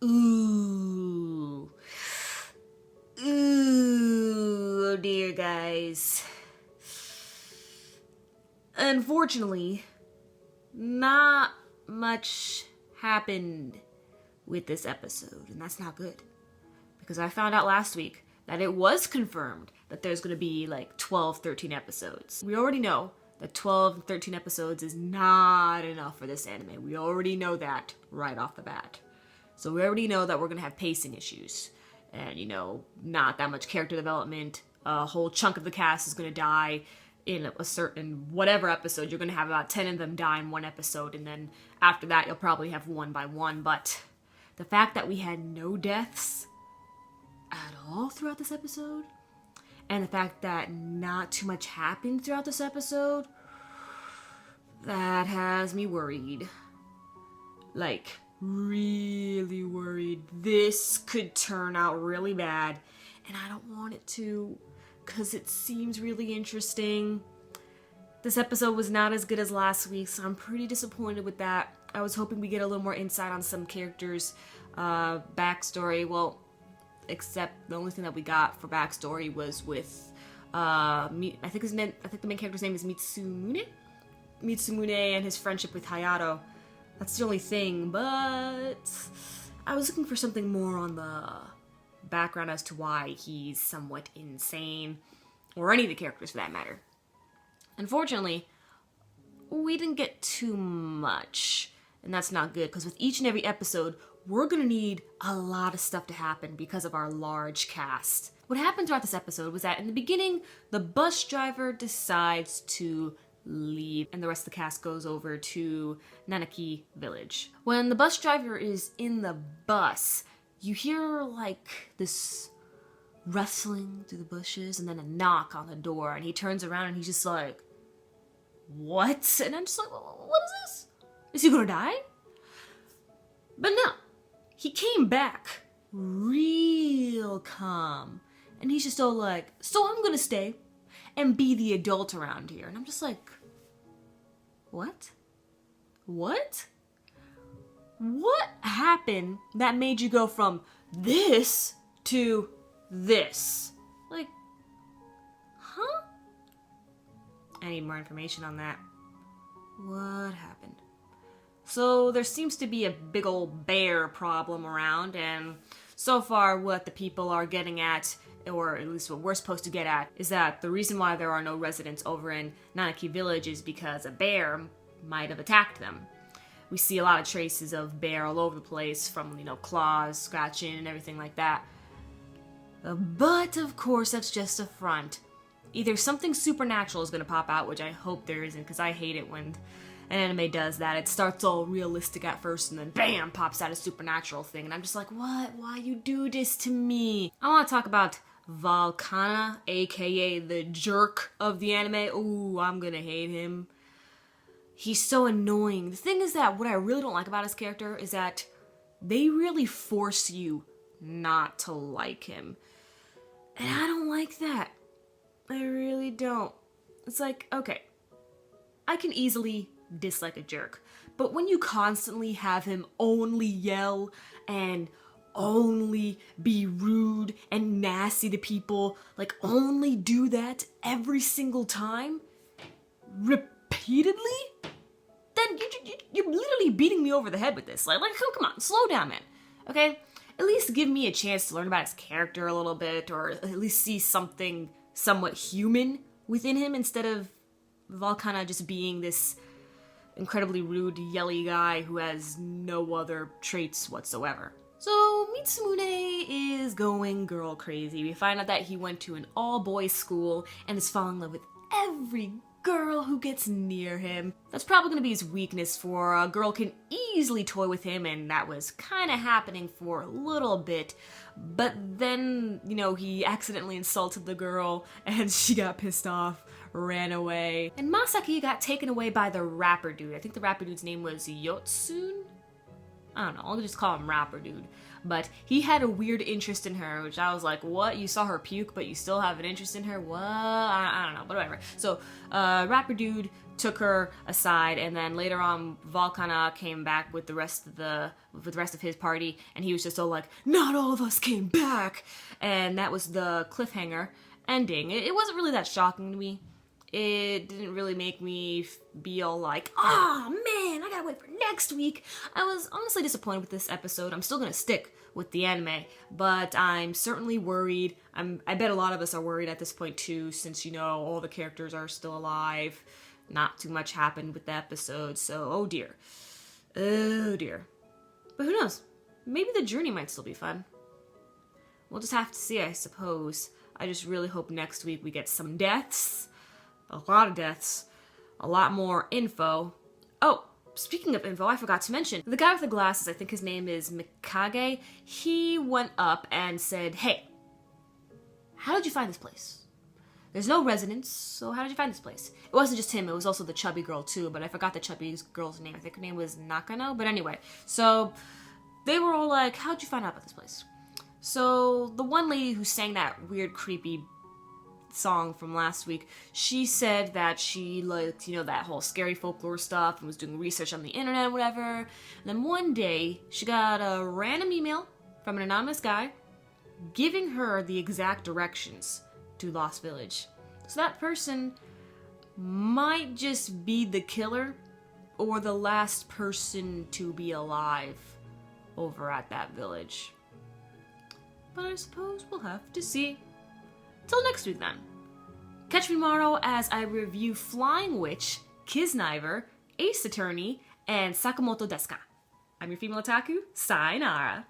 Ooh. Ooh, oh dear, guys. Unfortunately, not much happened with this episode, and that's not good. Because I found out last week that it was confirmed that there's going to be like 12, 13 episodes. We already know that 12 and 13 episodes is not enough for this anime. We already know that right off the bat. So we already know that we're going to have pacing issues. And, not that much character development. A whole chunk of the cast is going to die in a certain whatever episode. You're going to have about 10 of them die in one episode. And then after that, you'll probably have one by one. But the fact that we had no deaths at all throughout this episode, and the fact that not too much happened throughout this episode, that has me worried. Like, really worried. This could turn out really bad, and I don't want it to, because it seems really interesting. This episode was not as good as last week, so I'm pretty disappointed with that. I was hoping we get a little more insight on some characters' backstory. Well, except the only thing that we got for backstory was with I think the main character's name is Mitsumune and his friendship with Hayato. That's the only thing, but I was looking for something more on the background as to why he's somewhat insane, or any of the characters for that matter. Unfortunately, we didn't get too much, and that's not good, because with each and every episode, we're gonna need a lot of stuff to happen because of our large cast. What happened throughout this episode was that in the beginning, the bus driver decides to leave and the rest of the cast goes over to Nanaki Village. When the bus driver is in the bus, you hear like this rustling through the bushes and then a knock on the door, and he turns around and he's just like, what? And I'm just like, what is this? Is he gonna die? But no. He came back real calm. And he's just all like, so I'm gonna stay and be the adult around here. And I'm just like, what? What? What happened that made you go from this to this? Like, huh? I need more information on that. What happened? So there seems to be a big old bear problem around, and so far what the people are getting at, or at least what we're supposed to get at, is that the reason why there are no residents over in Nanaki Village is because a bear might have attacked them. We see a lot of traces of bear all over the place, from, claws, scratching, and everything like that. But, of course, that's just a front. Either something supernatural is going to pop out, which I hope there isn't, because I hate it when an anime does that. It starts all realistic at first and then bam, pops out a supernatural thing. And I'm just like, what? Why you do this to me? I want to talk about Volcana, aka the jerk of the anime. Ooh, I'm gonna hate him. He's so annoying. The thing is that what I really don't like about his character is that they really force you not to like him. And I don't like that. I really don't. It's like, okay, I can easily dislike a jerk, but when you constantly have him only yell and only be rude and nasty to people, like only do that every single time, repeatedly, then you're literally beating me over the head with this. Like come on, slow down, man. Okay? At least give me a chance to learn about his character a little bit, or at least see something somewhat human within him, instead of Volcana just being this incredibly rude, yelly guy who has no other traits whatsoever. So Mitsumune is going girl crazy. We find out that he went to an all-boys school and is falling in love with every girl who gets near him. That's probably going to be his weakness, for a girl can easily toy with him, and that was kind of happening for a little bit. But then, he accidentally insulted the girl and she got pissed off, ran away. And Masaki got taken away by the rapper dude. I think the rapper dude's name was Yotsun? I don't know, I'll just call him Rapper Dude. But he had a weird interest in her, which I was like, what? You saw her puke, but you still have an interest in her? What? I don't know, but whatever. So, Rapper Dude took her aside, and then later on, Volcana came back with the rest of his party, and he was just all like, not all of us came back! And that was the cliffhanger ending. It wasn't really that shocking to me. It didn't really make me be all like, oh man, I gotta wait for next week. I was honestly disappointed with this episode. I'm still gonna stick with the anime, but I'm certainly worried. I bet a lot of us are worried at this point too, since, you know, all the characters are still alive. Not too much happened with the episode, so oh dear. Oh dear. But who knows? Maybe the journey might still be fun. We'll just have to see, I suppose. I just really hope next week we get some deaths. A lot of deaths. A lot more info. Oh, speaking of info, I forgot to mention. The guy with the glasses, I think his name is Mikage, he went up and said, hey, how did you find this place? There's no residents, so how did you find this place? It wasn't just him, it was also the chubby girl too, but I forgot the chubby girl's name. I think her name was Nakano, but anyway. So, they were all like, how'd you find out about this place? So, the one lady who sang that weird, creepy song from last week, she said that she liked, you know, that whole scary folklore stuff and was doing research on the internet or whatever. And then one day, she got a random email from an anonymous guy giving her the exact directions to Lost Village. So that person might just be the killer or the last person to be alive over at that village. But I suppose we'll have to see. Till next week then. Catch me tomorrow as I review Flying Witch, Kisniver, Ace Attorney, and Sakamoto Desu Ka. I'm your female otaku, sayonara.